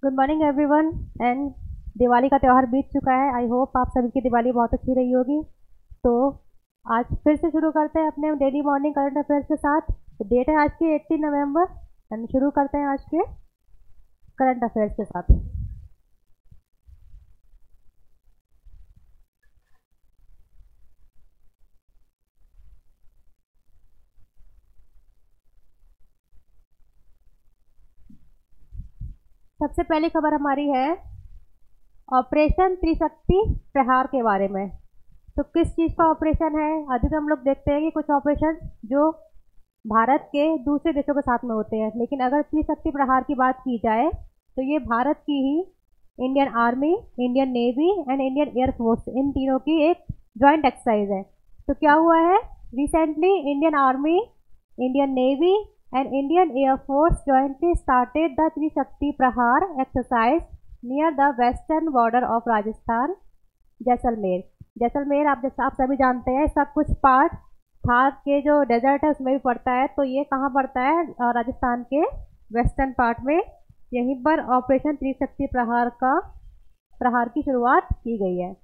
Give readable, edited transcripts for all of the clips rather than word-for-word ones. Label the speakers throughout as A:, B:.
A: Good morning everyone and Diwali का त्यौहार बीत चुका है। आई होप आप सभी की दिवाली बहुत अच्छी रही होगी। तो आज फिर से शुरू करते हैं अपने डेली मॉर्निंग करंट अफेयर्स के साथ। तो डेट है आज की 18 नवंबर एंड शुरू करते हैं आज के करंट अफेयर्स के साथ। सबसे पहली खबर हमारी है ऑपरेशन त्रिशक्ति प्रहार के बारे में। तो किस चीज़ का ऑपरेशन है? अधिकतर हम लोग देखते हैं कि कुछ ऑपरेशन जो भारत के दूसरे देशों के साथ में होते हैं, लेकिन अगर त्रिशक्ति प्रहार की बात की जाए तो ये भारत की ही Indian army, Indian navy and Indian air force, इन तीनों की एक जॉइंट एक्सरसाइज है। तो क्या हुआ है, recently Indian army, Indian navy and Indian air force jointly started the Trishakti Prahar exercise near the western border of Rajasthan, Jaisalmer. Jaisalmer आप सभी जानते हैं, इसका कुछ पार्ट थार के जो डेजर्ट है उसमें भी पड़ता है। तो ये कहाँ पड़ता है? राजस्थान के वेस्टर्न पार्ट में। यहीं पर ऑपरेशन त्रिशक्ति प्रहार की शुरुआत की गई है।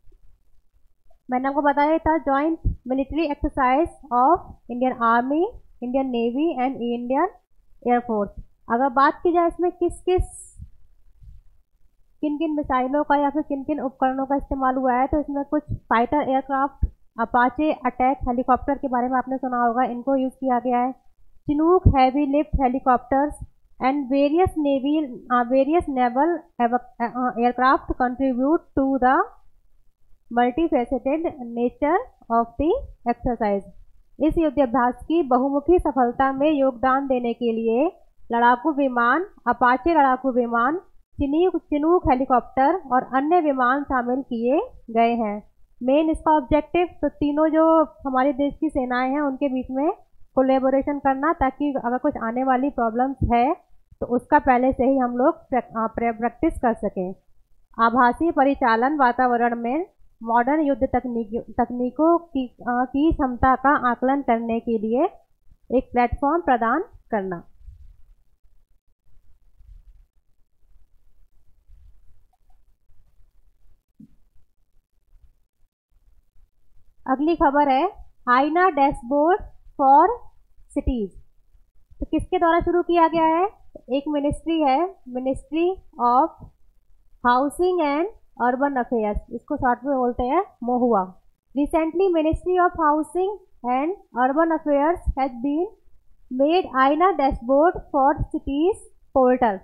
A: मैंने आपको बताया था joint military exercise of Indian army, Indian navy and Indian air force. अगर बात की जाए इसमें किन किन मिसाइलों का या फिर किन किन उपकरणों का इस्तेमाल हुआ है, तो इसमें कुछ fighter aircraft, Apache attack helicopter के बारे में आपने सुना होगा, इनको यूज किया गया है। Chinook heavy lift helicopters and various naval aircraft contribute to the multifaceted nature of the exercise. इस युद्धाभ्यास की बहुमुखी सफलता में योगदान देने के लिए लड़ाकू विमान, अपाचे लड़ाकू विमान, चिनूक हेलीकॉप्टर और अन्य विमान शामिल किए गए हैं। मेन इसका ऑब्जेक्टिव तो तीनों जो हमारे देश की सेनाएं हैं उनके बीच में कोलेबोरेशन करना, ताकि अगर कुछ आने वाली प्रॉब्लम्स है तो उसका पहले से ही हम लोग प्रैक्टिस कर सकें। आभासी परिचालन वातावरण में मॉडर्न युद्ध तकनीकों की क्षमता का आकलन करने के लिए एक प्लेटफॉर्म प्रदान करना। अगली खबर है आईना डैशबोर्ड फॉर सिटीज। तो किसके द्वारा शुरू किया गया है? एक मिनिस्ट्री है, ministry of housing and urban affairs, इसको शॉर्ट में बोलते हैं MoHUA. Recently ministry of housing and urban affairs has been made Aaina dashboard for cities portal.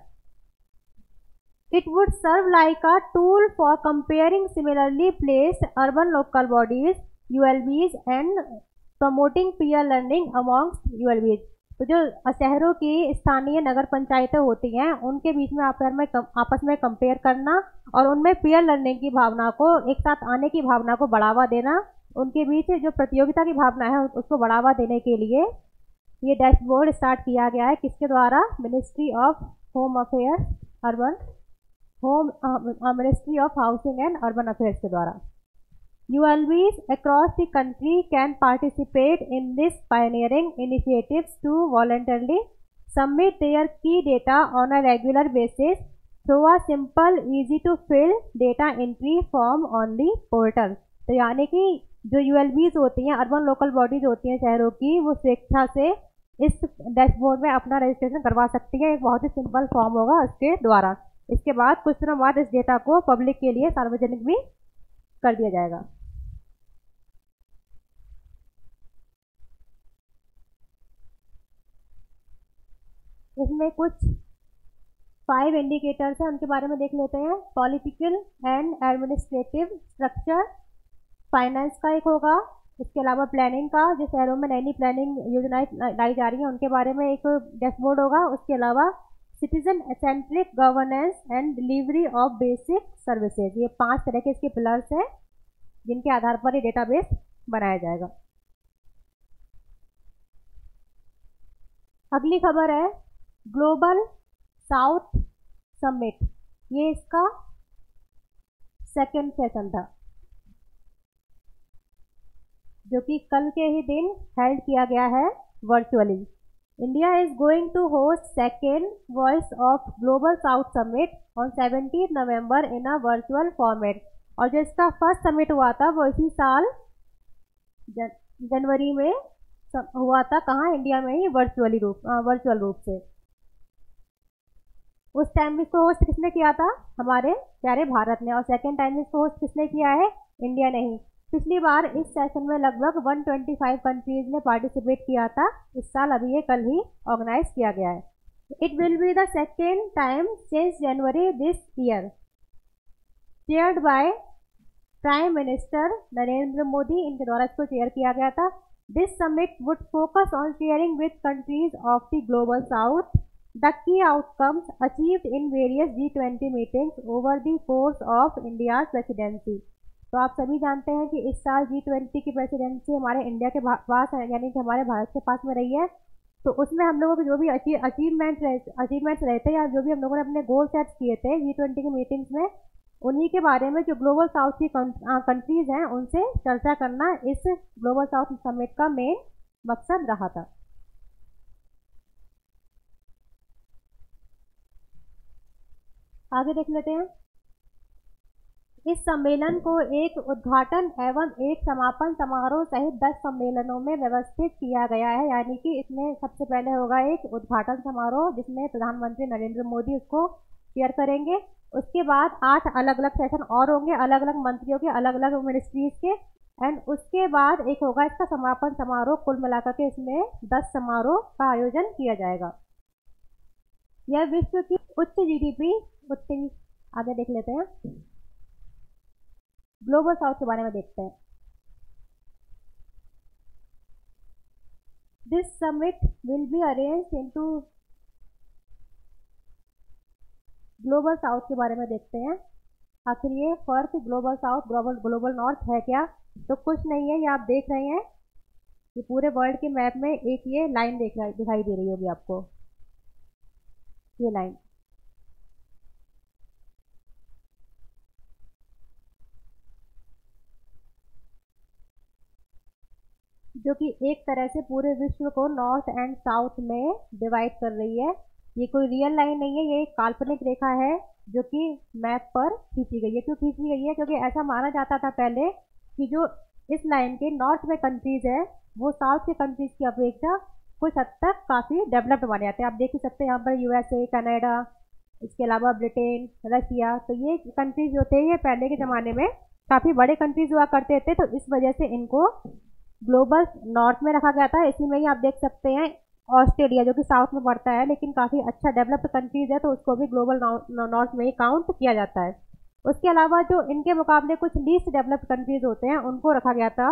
A: It would serve like a tool for comparing similarly placed urban local bodies, ULBs, and promoting peer learning amongst ULBs। तो जो शहरों की स्थानीय नगर पंचायतें होती हैं उनके बीच में आपस में कंपेयर करना और उनमें पीयर लर्निंग की भावना को, एक साथ आने की भावना को बढ़ावा देना, उनके बीच जो प्रतियोगिता की भावना है उसको बढ़ावा देने के लिए ये डैशबोर्ड स्टार्ट किया गया है। किसके द्वारा? Ministry of home affairs ministry of housing and urban affairs के द्वारा। ULBs across the country can participate in this pioneering initiatives to voluntarily submit their key data on a regular basis through a simple, easy to fill data entry form on the portal। तो यानी कि जो ULBs होती हैं, urban local bodies होती हैं शहरों की, वो स्वेच्छा से इस डैशबोर्ड में अपना रजिस्ट्रेशन करवा सकती है। एक बहुत ही सिंपल फॉर्म होगा उसके द्वारा। इसके बाद कुछ दिनों बाद इस डेटा को पब्लिक के लिए सार्वजनिक भी कर दिया जाएगा। इसमें कुछ 5 इंडिकेटर्स हैं, उनके बारे में देख लेते हैं। Political and administrative structure, finance का एक होगा। इसके अलावा प्लानिंग का, जो शहरों में नई नई प्लानिंग योजनाएं लाई जा रही हैं उनके बारे में एक डैशबोर्ड होगा। उसके अलावा citizen centric governance and delivery of basic services. ये 5 तरह के इसके पिलर्स हैं जिनके आधार पर ये डेटाबेस बनाया जाएगा। अगली खबर है ग्लोबल साउथ समिट। ये इसका सेकेंड सेशन था जो कि कल के ही दिन हेल्ड किया गया है virtually. India is going to host second Voice of Global South Summit on 17 November in a virtual format. और जो इसका फर्स्ट समिट हुआ था वो इसी साल जनवरी में हुआ था, कहाँ, इंडिया में ही वर्चुअल रूप से। उस टाइम इसको होस्ट किसने किया था? हमारे प्यारे भारत ने। और सेकेंड टाइम इसको होस्ट किसने किया है? इंडिया ने ही। पिछली बार इस सेशन में लगभग 125 कंट्रीज ने पार्टिसिपेट किया था। इस साल अभी ये कल ही ऑर्गेनाइज किया गया है। It will be the second time since January this year, chaired by prime minister Narendra Modi. इनके द्वारा इसको चेयर किया गया था। This summit would focus on sharing with countries of the global south the key outcomes achieved in various G20 meetings over the course of India's presidency. तो आप सभी जानते हैं कि इस साल G20 की प्रेसिडेंसी हमारे इंडिया के पास है, यानी कि हमारे भारत के पास में रही है। तो उसमें हम लोगों के जो भी अचीवमेंट्स रहे थे, या जो भी हम लोगों ने अपने गोल सेट्स किए थे G20 की मीटिंग्स में, उन्हीं के बारे में जो ग्लोबल साउथ की कंट्रीज हैं उनसे चर्चा करना इस ग्लोबल साउथ समिट का मेन मकसद रहा था। आगे देख लेते हैं। इस सम्मेलन को एक उद्घाटन एवं एक समापन समारोह सहित 10 सम्मेलनों में व्यवस्थित किया गया है। यानी कि इसमें सबसे पहले होगा एक उद्घाटन समारोह जिसमें प्रधानमंत्री नरेंद्र मोदी उसको शेयर करेंगे। उसके बाद 8 अलग अलग सेशन और होंगे, अलग अलग मंत्रियों के, अलग अलग मिनिस्ट्रीज के। एंड उसके बाद एक होगा इसका समापन समारोह। कुल मिलाकर के इसमें 10 समारोह का आयोजन किया जाएगा। यह विश्व की उच्च जीडीपी आगे देख लेते हैं। ग्लोबल साउथ के बारे में देखते हैं। This summit will be arranged into global south के बारे में देखते हैं। आखिर ये फर्क ग्लोबल साउथ ग्लोबल नॉर्थ है क्या? तो कुछ नहीं है। ये आप देख रहे हैं, ये पूरे वर्ल्ड के मैप में एक ये लाइन दिखाई दे रही होगी आपको, ये लाइन। जो कि एक तरह से पूरे विश्व को नॉर्थ एंड साउथ में डिवाइड कर रही है। ये कोई रियल लाइन नहीं है, ये एक काल्पनिक रेखा है जो कि मैप पर खींची गई है। क्यों खींची गई है? क्योंकि ऐसा माना जाता था पहले कि जो इस लाइन के नॉर्थ में कंट्रीज है वो साउथ के कंट्रीज की अपेक्षा कुछ हद तक काफ़ी डेवलप्ड माने जाते हैं। आप देख ही सकते हैं यहाँ पर USA, कनाडा, इसके अलावा ब्रिटेन, रशिया। तो ये कंट्रीज जो थे ये पहले के ज़माने में काफ़ी बड़े कंट्रीज हुआ करते थे। तो इस वजह से इनको ग्लोबल नॉर्थ में रखा गया था। इसी में ही आप देख सकते हैं ऑस्ट्रेलिया जो कि साउथ में पड़ता है लेकिन काफ़ी अच्छा डेवलप्ड कंट्रीज है, तो उसको भी ग्लोबल नॉर्थ में ही काउंट किया जाता है। उसके अलावा जो इनके मुकाबले कुछ लीस्ट डेवलप्ड कंट्रीज होते हैं उनको रखा गया था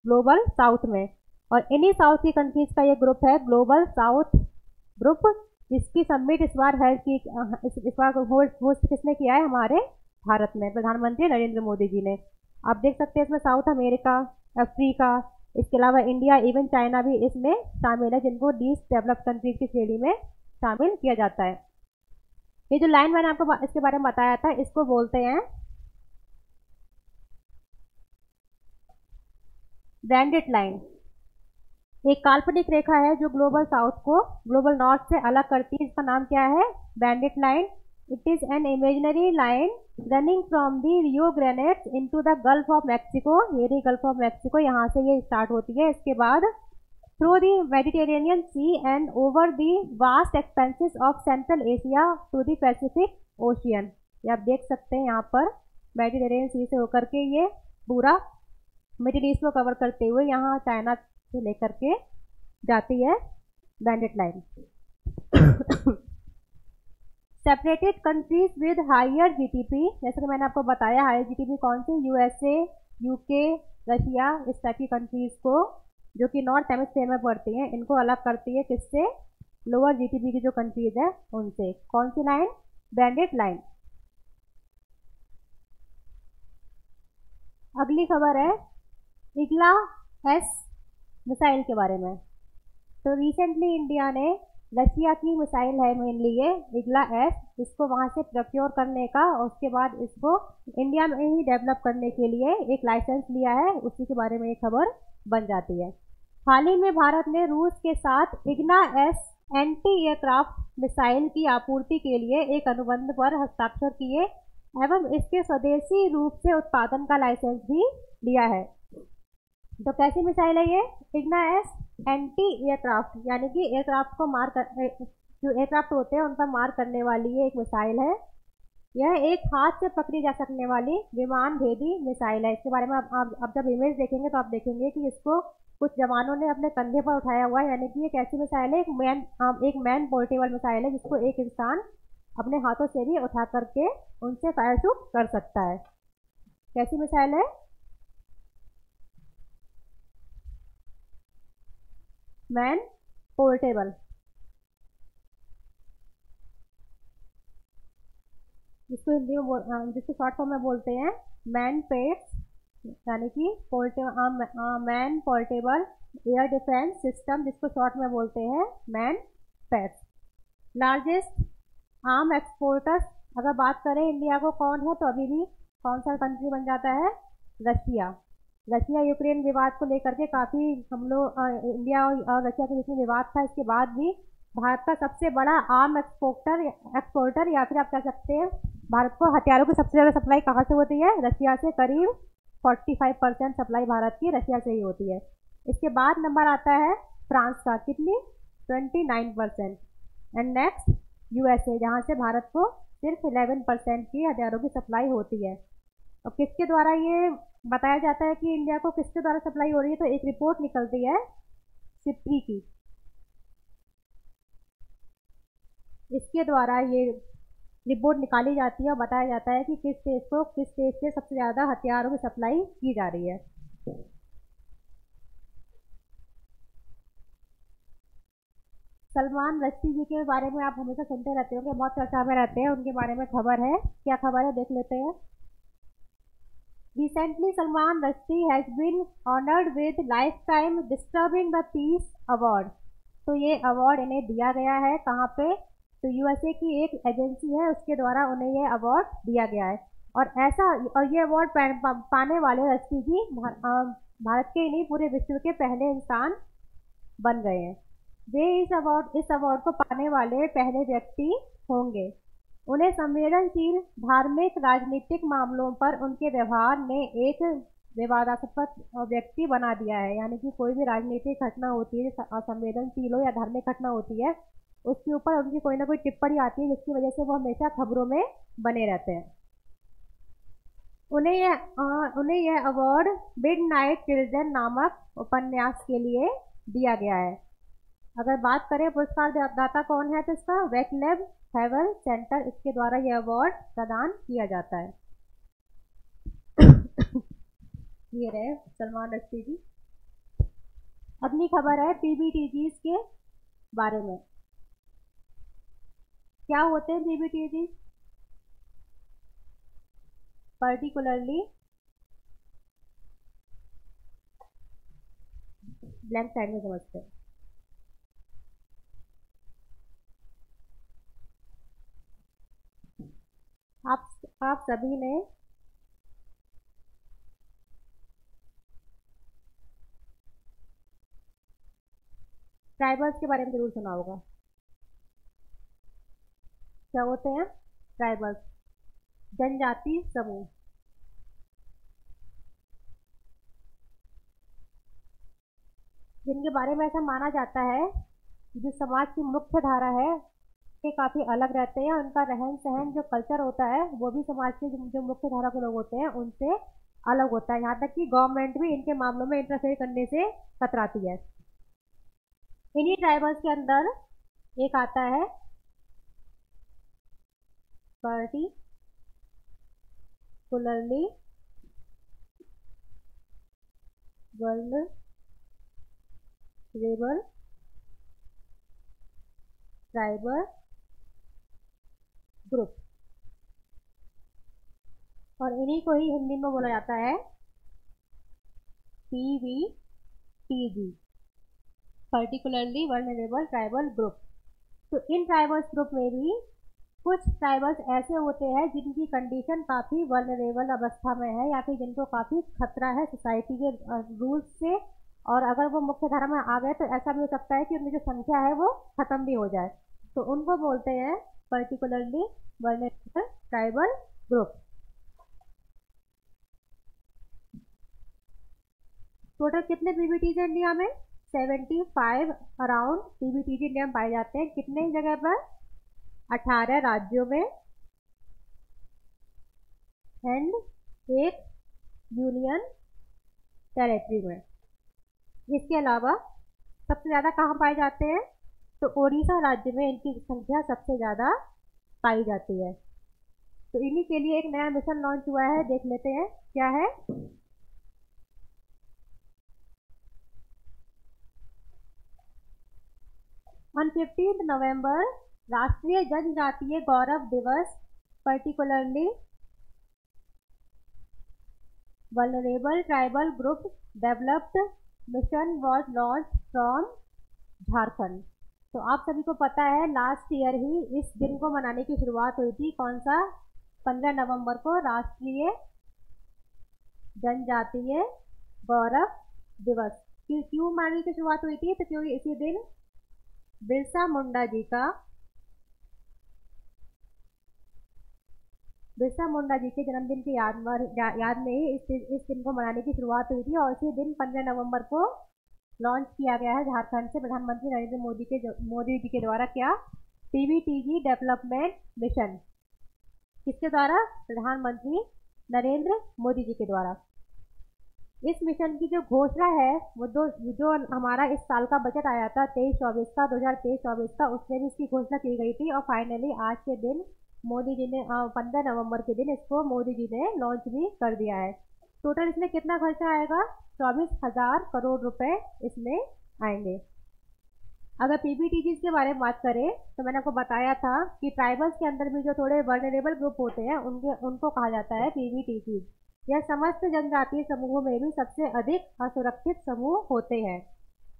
A: ग्लोबल साउथ में। और इन्हीं साउथ की कंट्रीज का ये ग्रुप है ग्लोबल साउथ ग्रुप, जिसकी समिट इस बार होस्ट किसने किया है? हमारे भारत में प्रधानमंत्री नरेंद्र मोदी जी ने। आप देख सकते हैं इसमें साउथ अमेरिका, अफ्रीका, इसके अलावा इंडिया, इवन चाइना भी इसमें शामिल है, जिनको लीस्ट डेवलप्ड कंट्रीज की श्रेणी में शामिल किया जाता है। ये जो लाइन मैंने आपको इसके बारे में बताया था इसको बोलते हैं ब्रांडेड लाइन। एक काल्पनिक रेखा है जो ग्लोबल साउथ को ग्लोबल नॉर्थ से अलग करती है। इसका नाम क्या है? Branded line. It is an imaginary line running from the Rio grenades into the gulf of Mexico. ये रही गल्फ ऑफ मैक्सिको, यहाँ से ये स्टार्ट होती है। इसके बाद through the Mediterranean sea and over the vast expanses of central Asia to the Pacific ocean. ये आप देख सकते हैं यहाँ पर मेडिटेरेनियन सी से होकर के ये पूरा मिडिल ईस्ट को कवर करते हुए यहाँ चाइना से लेकर के जाती है branded line. Separated countries with higher GDP, जैसे कि मैंने आपको बताया हायर जीडीपी कौन सी? USA, UK, रशिया, इस टाइप की कंट्रीज को जो कि नॉर्थ हेमिस्फीयर में पड़ती हैं, इनको अलग करती है किससे? लोअर जीडीपी की जो कंट्रीज है उनसे। कौन सी लाइन? Branded line. अगली खबर है इग्ला एस मिसाइल के बारे में। तो रिसेंटली इंडिया ने रशिया की मिसाइल है मेनली ये इग्ला एस, इसको वहाँ से प्रोक्योर करने का और उसके बाद इसको इंडिया में ही डेवलप करने के लिए एक लाइसेंस लिया है। उसी के बारे में एक खबर बन जाती है। हाल ही में भारत ने रूस के साथ इग्ना एस एंटी एयरक्राफ्ट मिसाइल की आपूर्ति के लिए एक अनुबंध पर हस्ताक्षर किए एवं इसके स्वदेशी रूप से उत्पादन का लाइसेंस भी लिया है। तो कैसी मिसाइल है ये? इग्ना एस एंटी एयरक्राफ्ट, यानी कि एयरक्राफ्ट को जो एयरक्राफ्ट होते हैं उन पर मार करने वाली ये एक मिसाइल है। यह एक हाथ से पकड़ी जा सकने वाली विमान भेदी मिसाइल है। इसके बारे में आप जब इमेज देखेंगे तो आप देखेंगे कि इसको कुछ जवानों ने अपने कंधे पर उठाया हुआ है, यानी कि ये कैसी मिसाइल है? एक मैन पोर्टेबल मिसाइल है जिसको एक इंसान अपने हाथों से भी उठा करके उनसे फायर शूट कर सकता है। कैसी मिसाइल है? मैन पोर्टेबल, जिसको हिंदी में जिसको शॉर्ट फॉर्म में बोलते हैं मैन पेट्स, यानी कि man portable air defence system, जिसको शॉर्ट में बोलते हैं man pets. Largest arm exporters अगर बात करें इंडिया को कौन है, तो अभी भी कौन सा कंट्री बन जाता है? रशिया। रशिया यूक्रेन विवाद को लेकर के काफ़ी हम लोग इंडिया और रशिया के बीच में विवाद था। इसके बाद भी भारत का सबसे बड़ा आर्म एक्सपोर्टर या फिर आप कह सकते हैं भारत को हथियारों की सबसे ज़्यादा सप्लाई कहाँ से होती है? रशिया से। करीब 45% सप्लाई भारत की रशिया से ही होती है। इसके बाद नंबर आता है फ्रांस का, कितनी? 29%। एंड नेक्स्ट यूएसए, जहाँ से भारत को सिर्फ 11% की हथियारों की सप्लाई होती है। और किसके द्वारा ये बताया जाता है कि इंडिया को किसके द्वारा सप्लाई हो रही है? तो एक रिपोर्ट निकलती है सिप्री की, इसके द्वारा ये रिपोर्ट निकाली जाती है और बताया जाता है कि किस देश से सबसे ज़्यादा हथियारों की सप्लाई की जा रही है। सलमान रश्दी जी के बारे में आप हमेशा सुनते रहते होंगे, बहुत चर्चा में रहते हैं, उनके बारे में खबर है। क्या खबर है देख लेते हैं। Recently, Salman Rushdie has been honored with Lifetime Disturbing the Peace Award। तो ये अवार्ड इन्हें दिया गया है कहाँ पे? तो यूएसए की एक एजेंसी है, उसके द्वारा उन्हें ये अवार्ड दिया गया है। और ये अवार्ड पाने वाले रश्दी जी भारत के नहीं पूरे विश्व के पहले इंसान बन गए हैं। वे इस अवार्ड को पाने वाले पहले व्यक्ति होंगे। उन्हें संवेदनशील धार्मिक राजनीतिक मामलों पर उनके व्यवहार ने एक विवादास्पद व्यक्ति बना दिया है, यानी कि कोई भी राजनीतिक घटना होती है, संवेदनशील हो या धार्मिक घटना होती है, उसके ऊपर उनकी कोई ना कोई टिप्पणी आती है जिसकी वजह से वो हमेशा खबरों में बने रहते हैं। उन्हें यह अवार्ड मिडनाइट चिल्ड्रन नामक उपन्यास के लिए दिया गया है। अगर बात करें पुरस्कार दाता कौन है, तो इसका वेटलेब हेवल सेंटर, इसके द्वारा यह अवार्ड प्रदान किया जाता है। ये रहे सलमान रश्दी जी। अगली खबर है पीबीटीजी के बारे में। क्या होते हैं पीबीटीजी? पर्टिकुलरली ब्लैंक साइड में समझते हैं। आप सभी ने ट्राइबल्स के बारे में जरूर सुना होगा। क्या होते हैं ट्राइबल्स? जनजाति समूह। जिनके बारे में ऐसा माना जाता है कि जो समाज की मुख्य धारा है के काफ़ी अलग रहते हैं, उनका रहन सहन जो कल्चर होता है वो भी समाज के जो मुख्य धारा के लोग होते हैं उनसे अलग होता है। यहाँ तक कि गवर्नमेंट भी इनके मामलों में इंटरफेयर करने से कतराती है। इन्हीं ट्राइबल्स के अंदर एक आता है पर्टिकुलरली वल्नरेबल ट्राइबल ग्रुप, और इन्हीं को ही हिंदी में बोला जाता है PVTG, particularly vulnerable tribal group. तो इन ट्राइबल्स ग्रुप में भी कुछ ट्राइबल्स ऐसे होते हैं जिनकी कंडीशन काफ़ी वल्नरेबल अवस्था में है या फिर जिनको काफ़ी खतरा है सोसाइटी के रूल्स से और अगर वो मुख्य धारा में आ गए तो ऐसा भी हो सकता है कि उनकी जो संख्या है वो खत्म भी हो जाए, तो उनको बोलते हैं particularly vulnerable tribal group. Total कितने पीबीटीज है इंडिया में? 75 अराउंड पीबीटीजी इंडिया में पाए जाते हैं। कितने जगह पर? 18 राज्यों में एंड एक यूनियन टेरिटरी में। इसके अलावा सबसे ज़्यादा कहाँ पाए जाते हैं? तो ओडिशा राज्य में इनकी संख्या सबसे ज़्यादा पाई जाती है। तो इन्हीं के लिए एक नया मिशन लॉन्च हुआ है, देख लेते हैं क्या है। ऑन 15 नवंबर राष्ट्रीय जनजातीय गौरव दिवस particularly vulnerable tribal group developed mission was launch from Jharkhand. तो आप सभी को पता है लास्ट ईयर ही इस दिन को मनाने की शुरुआत हुई थी। कौन सा? 15 नवंबर को राष्ट्रीय जनजातीय गौरव दिवस। क्यों मनाने की शुरुआत हुई थी? तो क्योंकि इसी दिन बिरसा मुंडा जी के जन्मदिन की याद में ही इस दिन को मनाने की शुरुआत हुई थी, और इसी दिन 15 नवंबर को लॉन्च किया गया है झारखंड से प्रधानमंत्री नरेंद्र मोदी जी के द्वारा। क्या? पीबीटीजी डेवलपमेंट मिशन। किसके द्वारा? प्रधानमंत्री नरेंद्र मोदी जी के द्वारा। इस मिशन की जो घोषणा है वो जो हमारा इस साल का बजट आया था 2023-24 का, उसमें भी इसकी घोषणा की गई थी, और फाइनली आज के दिन मोदी जी ने 15 नवंबर के दिन इसको मोदी जी ने लॉन्च भी कर दिया है। टोटल इसमें कितना खर्चा आएगा? 24,000 करोड़ रुपए इसमें आएंगे। अगर पीबीटीजी के बारे में बात करें तो मैंने आपको बताया था कि ट्राइबल्स के अंदर भी जो थोड़े वल्नरेबल ग्रुप होते हैं उनको कहा जाता है पीबीटीजी। यह समस्त जनजातीय समूहों में भी सबसे अधिक असुरक्षित समूह होते हैं।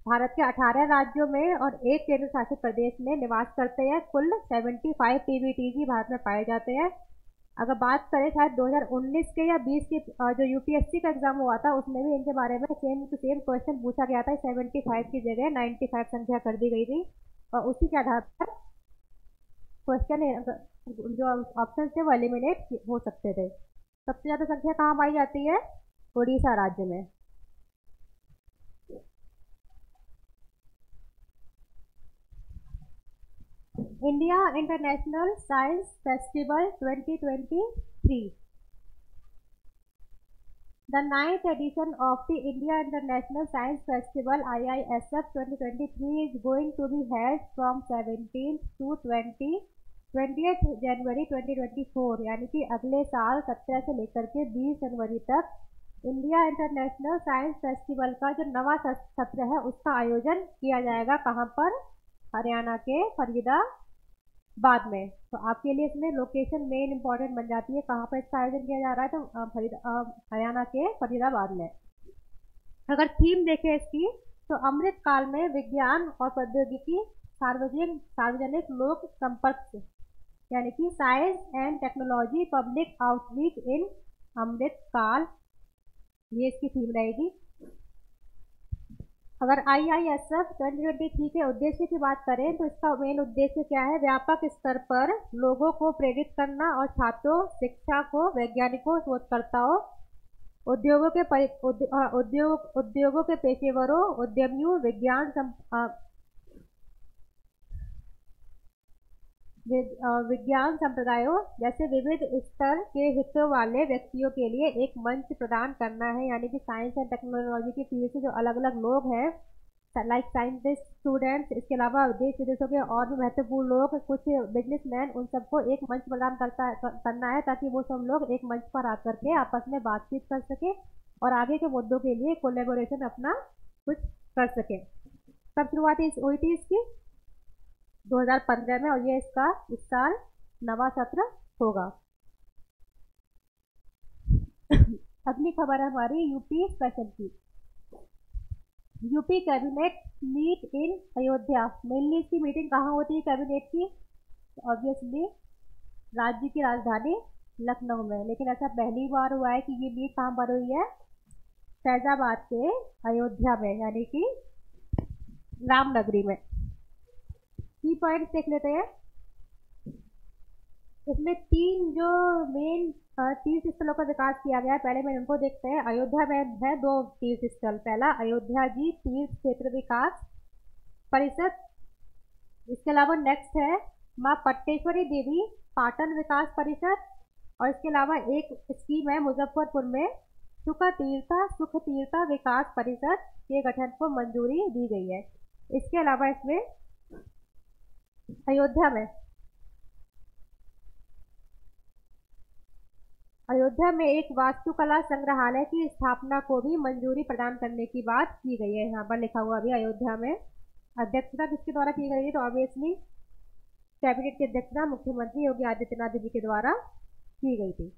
A: भारत के 18 राज्यों में और एक केंद्र शासित प्रदेश में निवास करते हैं। कुल 75 पीबीटीजी भारत में पाए जाते हैं। अगर बात करें शायद 2019 के या 20 के जो यूपीएससी का एग्जाम हुआ था उसमें भी इनके बारे में सेम टू सेम क्वेश्चन पूछा गया था। 75 की जगह 95 संख्या कर दी गई थी, और उसी के आधार पर क्वेश्चन जो ऑप्शन थे वो एलिमिनेट हो सकते थे। सबसे ज़्यादा संख्या कहाँ पाई जाती है? उड़ीसा राज्य में। India international science festival 2023। The 9th edition of the India International Science Festival IISF 2023 is going to be held from 17th to 20th January 2024, यानी कि अगले साल 17 से लेकर के 20 जनवरी तक इंडिया इंटरनेशनल साइंस फेस्टिवल का जो नवा सत्र है उसका आयोजन किया जाएगा। कहाँ पर? हरियाणा के फरीदाबाद में। तो आपके लिए इसमें लोकेशन मेन इंपॉर्टेंट बन जाती है, कहाँ पर इसका आयोजन किया जा रहा है। तो हरियाणा के फरीदाबाद में। अगर थीम देखें इसकी तो अमृत काल में विज्ञान और प्रौद्योगिकी सार्वजनिक लोक संपर्क, यानी कि science and technology public outreach in Amrit Kaal, ये इसकी थीम रहेगी। अगर IISF 2023 के उद्देश्य की बात करें तो इसका मेन उद्देश्य क्या है? व्यापक स्तर पर लोगों को प्रेरित करना और छात्रों, शिक्षा को, वैज्ञानिकों, शोधकर्ताओं, उद्योगों के पेशेवरों, उद्यमियों, विज्ञान संप्रदायों जैसे विविध स्तर के हितों वाले व्यक्तियों के लिए एक मंच प्रदान करना है। यानी कि साइंस एंड टेक्नोलॉजी की फील्ड से जो अलग अलग लोग हैं, लाइक साइंटिस्ट, स्टूडेंट्स, इसके अलावा देश विदेशों के और भी महत्वपूर्ण लोग, कुछ बिजनेसमैन, उन सबको एक मंच प्रदान करना है ताकि वो सब लोग एक मंच पर आकर के आपस में बातचीत कर सके और आगे के मुद्दों के लिए कोलेबोरेशन अपना कुछ कर सके। कब शुरुआत हुई थी इसकी? 2015 में, और ये इसका इस साल नवा सत्र होगा। अगली खबर है हमारी यूपी स्पेशल की। UP cabinet meet in Ayodhya. Mainly इसकी मीटिंग कहाँ होती है कैबिनेट की? ऑब्वियसली राज्य की राजधानी लखनऊ में। लेकिन ऐसा पहली बार हुआ है कि ये मीट कहाँ पर हुई है? फैजाबाद के अयोध्या में, यानी कि रामनगरी में। की पॉइंट्स देख लेते हैं। इसमें 3 जो मेन तीर्थ स्थलों का विकास किया गया है, पहले में इनको देखते हैं। अयोध्या में है 2 तीर्थ स्थल। पहला अयोध्या जी तीर्थ क्षेत्र विकास परिषद। इसके अलावा नेक्स्ट है माँ पट्टेश्वरी देवी पाटन विकास परिषद। और इसके अलावा एक स्कीम है मुजफ्फरपुर में सुख तीर्था विकास परिषद के गठन को मंजूरी दी गई है। इसके अलावा इसमें अयोध्या में एक वास्तुकला संग्रहालय की स्थापना को भी मंजूरी प्रदान करने की बात की गई है। यहाँ पर लिखा हुआ अभी अयोध्या में अध्यक्षता किसके द्वारा की गई है, तो ऑब्वियसली कैबिनेट की अध्यक्षता मुख्यमंत्री योगी आदित्यनाथ जी के द्वारा की गई थी।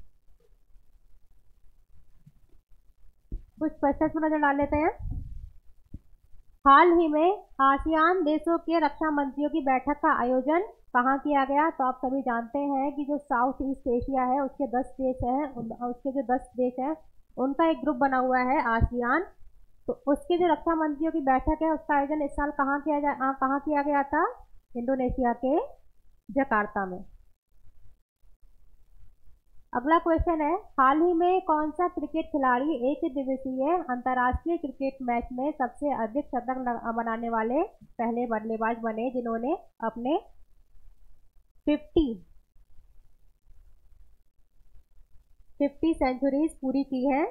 A: कुछ क्वेश्चन में नजर डाल लेते हैं। हाल ही में आसियान देशों के रक्षा मंत्रियों की बैठक का आयोजन कहाँ किया गया, तो आप सभी जानते हैं कि जो साउथ ईस्ट एशिया है उसके 10 देश हैं, उसके जो 10 देश हैं उनका एक ग्रुप बना हुआ है आसियान। तो उसके जो रक्षा मंत्रियों की बैठक है उसका आयोजन इस साल कहाँ किया गया था, इंडोनेशिया के जकार्ता में। अगला क्वेश्चन है, हाल ही में कौन सा क्रिकेट खिलाड़ी एक दिवसीय अंतर्राष्ट्रीय क्रिकेट मैच में सबसे अधिक शतक बनाने वाले पहले बल्लेबाज बने, जिन्होंने अपने 50 सेंचुरीज पूरी की है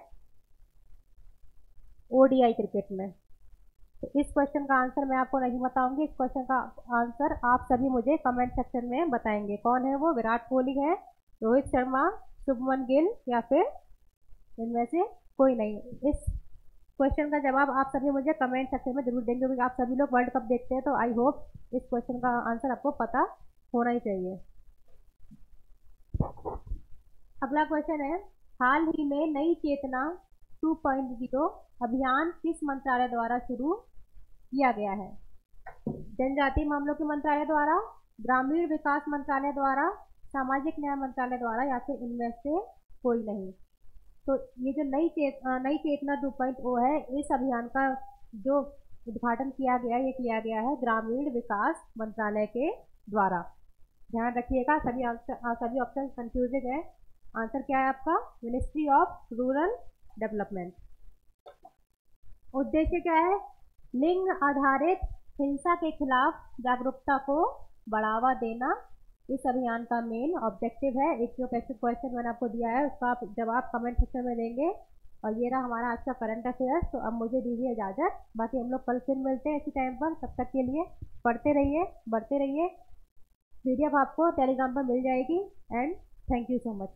A: ओडीआई क्रिकेट में। तो इस क्वेश्चन का आंसर मैं आपको नहीं बताऊंगी, इस क्वेश्चन का आंसर आप सभी मुझे कमेंट सेक्शन में बताएंगे। कौन है वो? विराट कोहली है, रोहित शर्मा, शुभमन गिल, या फिर इनमें से कोई नहीं। इस क्वेश्चन का जवाब आप सभी मुझे कमेंट सेक्शन में जरूर देंगे, क्योंकि आप सभी लोग वर्ल्ड कप देखते हैं। तो आई होप इस क्वेश्चन का आंसर आपको पता होना ही चाहिए। अगला क्वेश्चन है, हाल ही में नई चेतना 2.0 अभियान किस मंत्रालय द्वारा शुरू किया गया है? जनजातीय मामलों के मंत्रालय द्वारा, ग्रामीण विकास मंत्रालय द्वारा, सामाजिक न्याय मंत्रालय द्वारा, या फिर इनमें से कोई नहीं। तो ये जो नई चेतना 2.0 है, इस अभियान का जो उद्घाटन किया गया, ये किया गया है ग्रामीण विकास मंत्रालय के द्वारा। ध्यान रखिएगा, सभी ऑप्शन कंफ्यूजिंग है। आंसर क्या है आपका? Ministry of rural development. उद्देश्य क्या है? लिंग आधारित हिंसा के खिलाफ जागरूकता को बढ़ावा देना इस अभियान का मेन ऑब्जेक्टिव है। एक जो क्वेश्चन मैंने आपको दिया है उसका आप जवाब कमेंट सेक्शन में देंगे। और ये रहा हमारा आज का करंट अफेयर्स। तो अब मुझे दीजिए इजाजत, बाकी हम लोग कल फिर मिलते हैं इसी टाइम पर। तब तक के लिए पढ़ते रहिए, बढ़ते रहिए। पीडीएफ आपको टेलीग्राम पर मिल जाएगी। And thank you so much.